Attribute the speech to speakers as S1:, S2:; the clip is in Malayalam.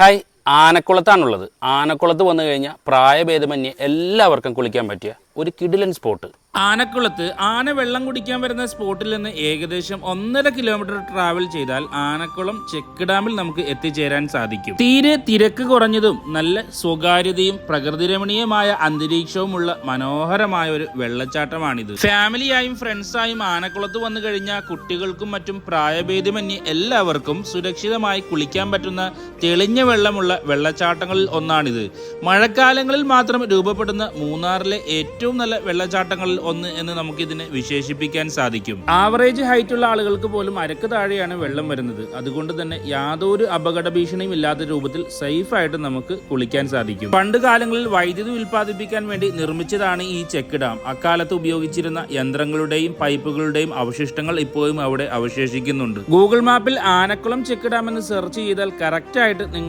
S1: ഹായ്, ആനക്കുളത്താണുള്ളത്. ആനക്കുളത്ത് വന്നു കഴിഞ്ഞാൽ പ്രായഭേദമന്യേ എല്ലാവർക്കും കുളിക്കാൻ പറ്റിയ ഒരു കിടിലൻ സ്പോട്ട്.
S2: ആനക്കുളത്ത് ആന വെള്ളം കുടിക്കാൻ വരുന്ന സ്പോട്ടിൽ നിന്ന് ഏകദേശം 1.5 കിലോമീറ്റർ ട്രാവൽ ചെയ്താൽ ആനക്കുളം ചെക്ക് ഡാമിൽ നമുക്ക് എത്തിച്ചേരാൻ സാധിക്കും. തീരെ തിരക്ക് കുറഞ്ഞതും നല്ല സ്വകാര്യതയും പ്രകൃതി രമണീയമായ അന്തരീക്ഷവുമുള്ള മനോഹരമായ ഒരു വെള്ളച്ചാട്ടമാണിത്. ഫാമിലിയായും ഫ്രണ്ട്സായും ആനക്കുളത്ത് വന്നു കഴിഞ്ഞാൽ കുട്ടികൾക്കും മറ്റും പ്രായഭേദമന്യേ എല്ലാവർക്കും സുരക്ഷിതമായി കുളിക്കാൻ പറ്റുന്ന തെളിഞ്ഞ വെള്ളമുള്ള വെള്ളച്ചാട്ടങ്ങളിൽ ഒന്നാണിത്. മഴക്കാലങ്ങളിൽ മാത്രം രൂപപ്പെടുന്ന മൂന്നാറിലെ ഏറ്റവും നല്ല വെള്ളച്ചാട്ടങ്ങളിൽ ഒന്ന് എന്ന് നമുക്ക് ഇതിനെ വിശേഷിപ്പിക്കാൻ സാധിക്കും. ആവറേജ് ഹൈറ്റ് ഉള്ള ആളുകൾക്ക് പോലും അരക്ക് താഴെയാണ് വെള്ളം വരുന്നത്. അതുകൊണ്ട് തന്നെ യാതൊരു അപകട ഭീഷണിയും ഇല്ലാത്ത രൂപത്തിൽ സേഫ് ആയിട്ട് നമുക്ക് കുളിക്കാൻ സാധിക്കും. പണ്ട് കാലങ്ങളിൽ വൈദ്യുതി ഉൽപ്പാദിപ്പിക്കാൻ വേണ്ടി നിർമ്മിച്ചതാണ് ഈ ചെക്ക് ഡാം. അക്കാലത്ത് ഉപയോഗിച്ചിരുന്ന യന്ത്രങ്ങളുടെയും പൈപ്പുകളുടെയും അവശിഷ്ടങ്ങൾ ഇപ്പോഴും അവിടെ അവശേഷിക്കുന്നുണ്ട്. ഗൂഗിൾ മാപ്പിൽ ആനക്കുളം ചെക്ക് ഡാം എന്ന് സെർച്ച് ചെയ്താൽ കറക്റ്റ് ആയിട്ട് നിങ്ങൾ